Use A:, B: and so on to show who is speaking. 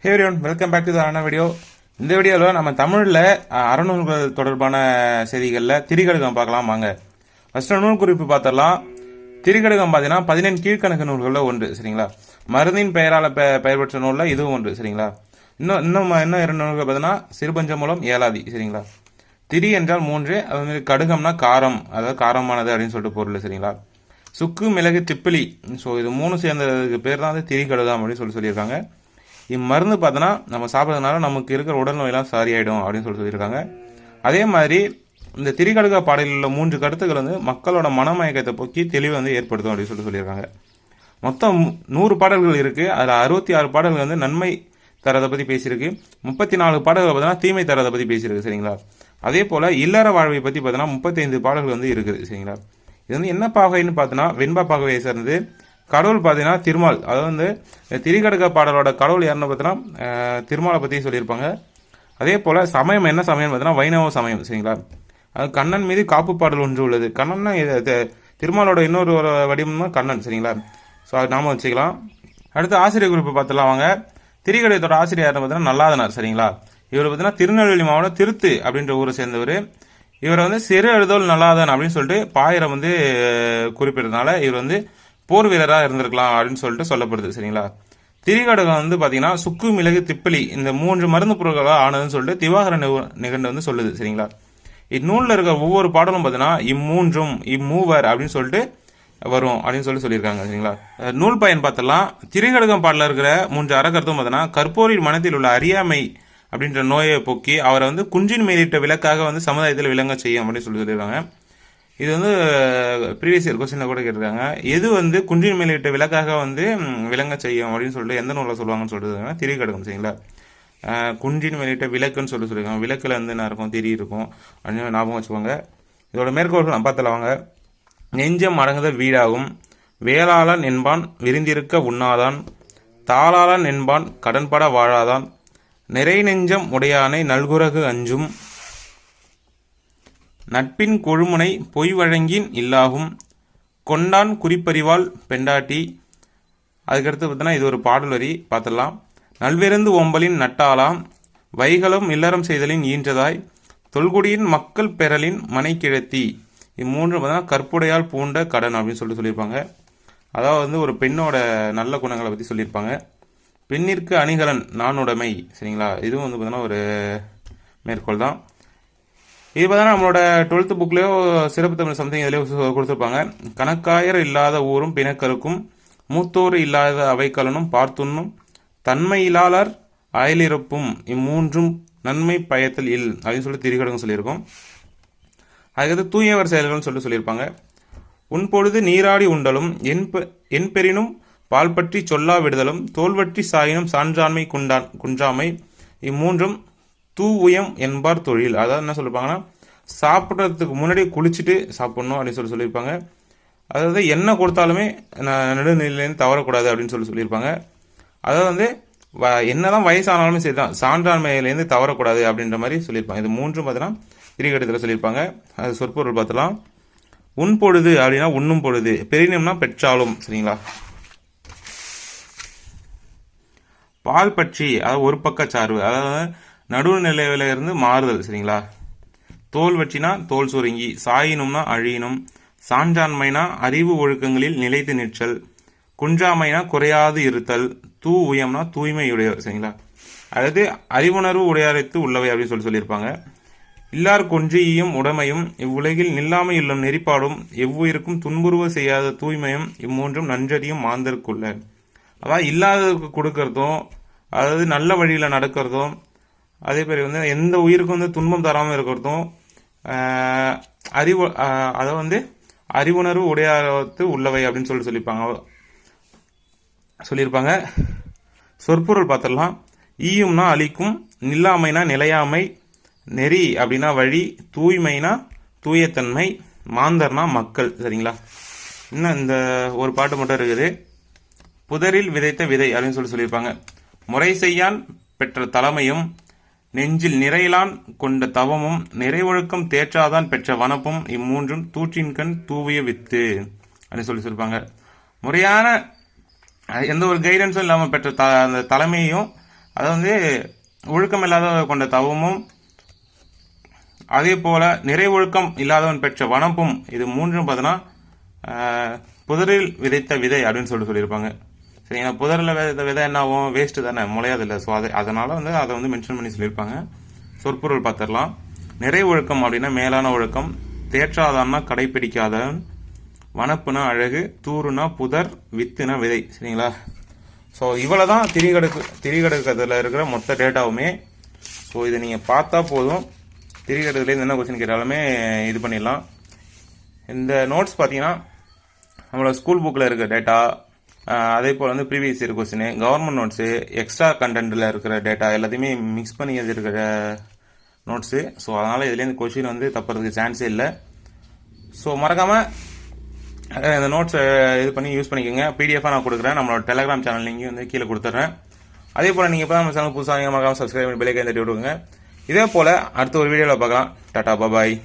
A: Hey everyone, welcome back to the video. இந்த வீடியோவில் நம்ம தமிழில் அறநூல்கள் தொடர்பான செய்திகளில் திரிகடுகம் பார்க்கலாம் வாங்க. ஃபர்ஸ்ட் நூல் குறிப்பு பார்த்துடலாம். திரிகடுகம் பார்த்தீங்கன்னா 17 கீழ்கணக்கு நூல்களில் ஒன்று. சரிங்களா? மருந்தின் பெயரால் பெயர் பெற்ற நூலில் இதுவும் ஒன்று. சரிங்களா? இன்னும் 2 நூல்கள் பார்த்தீங்கன்னா சிறுபஞ்ச மூலம் ஏலாதி. சரிங்களா? திரி என்றால் 3, அது வந்து கடுகம்னா காரம், அதாவது காரமானது அப்படின்னு சொல்லிட்டு பொருள். சரிங்களா? சுக்கு, மிளகு, திப்பிலி, ஸோ இது 3 சேர்ந்ததுக்கு பேர் தான் வந்து திரிகடுகம் அப்படின்னு சொல்லியிருக்காங்க. இம்மருந்து பார்த்தோன்னா நம்ம சாப்பிட்றதுனால நமக்கு இருக்கிற உடல் நோயெல்லாம் சரியாயிடும் அப்படின்னு சொல்லியிருக்காங்க. அதே மாதிரி இந்த திரிகடுக பாடலில் உள்ள 3 கருத்துக்கள் வந்து மக்களோட மனமயக்கத்தை போக்கி தெளிவை வந்து ஏற்படுத்தும் அப்படின்னு சொல்லியிருக்காங்க. மொத்தம் 100 பாடல்கள் இருக்குது. அதில் 66 பாடல்கள் வந்து நன்மை தரதை பற்றி பேசியிருக்கு. 34 பாடல்கள் பார்த்தீங்கன்னா தீமை தரதை பற்றி பேசியிருக்கு. சரிங்களா? அதே போல் இல்லற வாழ்வை பற்றி பார்த்தோன்னா 35 பாடல்கள் வந்து இருக்குது. சரிங்களா? இது வந்து என்ன பாகைன்னு பார்த்தோன்னா வெண்பா பாகவையை சேர்ந்தது. கடவுள் பார்த்தீங்கன்னா திருமால். அதாவது வந்து திரிகடுக பாடலோட கடவுள் யாருன்னு பார்த்தீங்கன்னா திருமாலை பற்றி சொல்லியிருப்பாங்க. அதே போல் சமயம் என்ன சமயம் பார்த்தீங்கன்னா வைணவ சமயம். சரிங்களா? அது கண்ணன் மீது காப்பு பாடல் ஒன்று உள்ளது. கண்ணன்னா திருமாலோட இன்னொரு வடிவம்னா கண்ணன். சரிங்களா? ஸோ அது நாம வச்சுக்கலாம். அடுத்து ஆசிரியர் குறிப்பு பார்த்துலாம் வாங்க. திரிகடுகத்தோட ஆசிரியர் பார்த்தீங்கன்னா நல்லாதனார். சரிங்களா? இவர் பார்த்தீங்கன்னா திருநெல்வேலி மாவட்டம் திருத்து அப்படின்ற ஊரை சேர்ந்தவர். இவர் வந்து சிறு எழுதோல் நல்லாதன் அப்படின்னு சொல்லிட்டு பாயிரம் வந்து குறிப்பிட்டதுனால இவர் வந்து போர் வீரராக இருந்திருக்கலாம் அப்படின்னு சொல்லிட்டு சொல்லப்படுது. சரிங்களா? திரிகடுகம் வந்து பார்த்தீங்கன்னா சுக்கு, மிளகு, திப்பிலி இந்த 3 மருந்து பொருட்களாக ஆனதுன்னு சொல்லிட்டு திவாகர நிகண்டு வந்து சொல்லுது. சரிங்களா? இந்நூலில் இருக்கிற ஒவ்வொரு பாடலும் பார்த்தீங்கன்னா இம்மூன்றும் இம்மூவர் அப்படின்னு சொல்லிட்டு வரும் அப்படின்னு சொல்லியிருக்காங்க. சரிங்களா? நூல் பயன் பார்த்தலாம். திரிகடுகம் பாடலில் இருக்கிற 3 அறக்கருத்தும் பார்த்தீங்கன்னா கற்போரின் மனத்தில் உள்ள அறியாமை அப்படின்ற நோயை போக்கி அவரை வந்து குன்றின் மேலிட்ட விளக்காக வந்து சமுதாயத்தில் விளங்க செய்யும் அப்படின்னு சொல்லியிருக்காங்க. இது வந்து ப்ரீவியஸ் இயர் கொஸ்டினில் கூட கேட்டிருக்காங்க. எது வந்து குன்றின் மேலிட்ட விளக்காக வந்து விளங்க செய்யும் அப்படின்னு சொல்லிட்டு எந்த நூலில் சொல்லுவாங்கன்னு சொல்லிட்டு திரிகடுகம். சரிங்களா? குன்றின் மேலிட்ட விளக்குன்னு சொல்லியிருக்காங்க. விளக்கில் வந்து என்ன இருக்கும், திரி இருக்கும் அப்படின்னு ஞாபகம் வச்சுக்கோங்க. இதோட மேற்கோள்கள் பார்த்தலாவாங்க. நெஞ்சம் அடங்குதல் வீடாகும், வேளாளன் என்பான் விரிந்திருக்க உண்ணாதான், தாளாளன் என்பான் கடன்பட வாழாதான், நிறை நெஞ்சம் உடையானை நல்குரகு அஞ்சும், நட்பின் கொழுமுனை பொய் வழங்கின் இல்லாகும், கொண்டான் குறிப்பறிவால் பெண்டாட்டி. அதுக்கடுத்து பார்த்தோன்னா இது ஒரு பாடல் வரி பார்த்துடலாம். நல்விருந்து ஓம்பலின் நட்டாலாம், வைகளும் இல்லறம் செய்தலின் ஈன்றதாய், தொல்குடியின் மக்கள் பெறலின் மனை கிழத்தி. இம்மூன்று பார்த்தீங்கன்னா கற்புடையால் பூண்ட கடன் அப்படின்னு சொல்லியிருப்பாங்க. அதாவது வந்து ஒரு பெண்ணோட நல்ல குணங்களை பற்றி சொல்லியிருப்பாங்க. பெண்ணிற்கு அணிகலன் நானுடைமை. சரிங்களா? இதுவும் வந்து பார்த்தீங்கன்னா ஒரு மேற்கோள் தான். இது பார்த்தா நம்மளோட 12th புக்லேயோ சிறப்பு தமிழ் சம்திங் இதுலேயோ கொடுத்துருப்பாங்க. கணக்காயர் இல்லாத ஊரும் பிணக்கருக்கும், மூத்தோர் இல்லாத அவைக்கலனும் பார்த்துண்ணும், தன்மையிலாளர் அயலிருப்பும் இம்மூன்றும் நன்மை பயத்தல் இல் அப்படின்னு சொல்லி திரிகடுகம் சொல்லியிருக்கோம். அதுக்கடுத்து தூயவர் செயல்கள்னு சொல்லியிருப்பாங்க. உன்பொழுது நீராடி உண்டலும், என் பெரினும் பால் பற்றி சொல்லா விடுதலும், தோல்வற்றி சாயினும் சான்றாண்மை குன்றாமை இம்மூன்றும் தூவுயம் என்பார் தொழில். அதாவது என்ன சொல்லியிருப்பாங்கன்னா சாப்பிட்றதுக்கு முன்னாடி குளிச்சுட்டு சாப்பிட்ணும் அப்படின்னு சொல்லியிருப்பாங்க. அதாவது என்ன கொடுத்தாலுமே நடுநிலையிலேருந்து தவறக்கூடாது அப்படின்னு சொல்லியிருப்பாங்க. அதாவது வந்து என்னதான் வயசானாலுமே சரி தான் சான்றாண்மையிலேருந்து தவறக்கூடாது அப்படின்ற மாதிரி சொல்லியிருப்பாங்க. இது 3 பார்த்தீங்கன்னா திரிகடுகத்தில் சொல்லியிருப்பாங்க. அது சொற்பொருள் பார்த்தலாம். உன் பொழுது அப்படின்னா உண்ணும் பொழுது, பெரினும்னா பெற்றாலும். சரிங்களா? பால் பற்றி அதாவது ஒரு பக்க சார்பு, அதாவது நடுநிலையில இருந்து மாறுதல். சரிங்களா? தோல் வற்றினா தோல் சுருங்கி, சாயினும்னா அழியினும், சான்றாண்மைனா அறிவு ஒழுக்கங்களில் நிலைத்து நிற்றல், குன்றாமைனா குறையாது இருத்தல், தூ உயம்னா தூய்மையுடையவர். சரிங்களா? அதாவது அறிவுணர்வு உடையாரைத்து உள்ளவை அப்படின்னு சொல்லியிருப்பாங்க. இல்லார் கொன்றியும் உடைமையும் இவ்வுலகில் நில்லாமை இல்லம் நெறிப்பாடும் எவ்வுயிருக்கும் துன்புருவ செய்யாத தூய்மையும் இம்மூன்றும் நன்றறியும் மாந்தருக்குள்ள. அதாவது இல்லாததுக்கு கொடுக்கறதும், அதாவது நல்ல வழியில் நடக்கிறதும், அதே மாதிரி வந்து எந்த உயிருக்கும் வந்து துன்பம் தராமல் இருக்கிறதும், அதை வந்து அறிவுணர்வு உடையாரத்து உள்ளவை அப்படின்னு சொல்லியிருப்பாங்க. சொற்பொருள் பார்த்துடலாம். ஈயும்னா அழிக்கும், நில்லாமைனா நிலையாமை, நெறி அப்படின்னா வழி, தூய்மைனா தூயத்தன்மை, மாந்தர்னா மக்கள். சரிங்களா? இன்னும் இந்த ஒரு பாட்டு மட்டும் இருக்குது. புதரில் விதைத்த விதை அப்படின்னு சொல்லியிருப்பாங்க. முறை செய்யான் பெற்ற தலைமையும், நெஞ்சில் நிறையிலான் கொண்ட தவமும், நிறைவொழுக்கம் தேற்றாதான் பெற்ற வனப்பும் இம்மூன்றும் தூற்றின்கண் தூவிய வித்து அப்படின்னு சொல்லியிருப்பாங்க. முறையான எந்த ஒரு கைடன்ஸும் இல்லாமல் பெற்ற அந்த தலைமையும் அது வந்து ஒழுக்கம் இல்லாத கொண்ட தவமும், அதே போல நிறை ஒழுக்கம் இல்லாதவன் பெற்ற வனப்பும், இது மூன்றும் பார்த்தோன்னா புதரில் விதைத்த விதை அப்படின்னு சொல்லியிருப்பாங்க. சரிங்களா? புதரில் விதைத்த விதை என்ன ஆகும்? வேஸ்ட்டு தானே, முளையாதில்லை. ஸோ அதனால வந்து அதை வந்து மென்ஷன் பண்ணி சொல்லியிருப்பாங்க. சொற்பொருள் பார்த்துடலாம். நிறை ஒழுக்கம் அப்படின்னா மேலான ஒழுக்கம், தேற்றாதான்னா கடைப்பிடிக்காதவன், வனப்புனா அழகு, தூறுனா புதர், வித்துனா விதை. சரிங்களா? ஸோ இவ்வளோ தான் திரிகடுக்கத்தில் இருக்கிற மொத்த டேட்டாவுமே. ஸோ இதை நீங்கள் பார்த்தா போதும், திரிகடுக்கத்துலேருந்து என்ன கொஸ்டின் கேட்டாலுமே இது பண்ணிடலாம். இந்த நோட்ஸ் பார்த்தீங்கன்னா நம்மளோட ஸ்கூல் புக்கில் இருக்க டேட்டா, அதே போல் வந்து previous year question, government notes, extra கண்டென்ட்டில் இருக்கிற டேட்டா எல்லாத்தையுமே மிக்ஸ் பண்ணி எழுதிருக்கிற நோட்ஸு. ஸோ அதனால் இதுலேருந்து கொஸ்டின் வந்து தப்புறதுக்கு சான்ஸே இல்லை. ஸோ மறக்காமல் இந்த நோட்ஸை இது பண்ணி யூஸ் பண்ணிக்கோங்க. பிடிஎஃபாக நான் கொடுக்குறேன். நம்மளோட டெலிகிராம் சேனல் லிங்க் வந்து கீழே கொடுத்துட்றேன். அதே போல் நீங்கள் இப்போ நம்ம சேனல் புதுசாக மறக்காமல் சப்ஸ்கிரைப் பண்ணி பெல் ஐக்கான் தட்டி விடுங்க. இதே போல் அடுத்த ஒரு வீடியோவில் பார்க்கலாம். டாடா பாய்.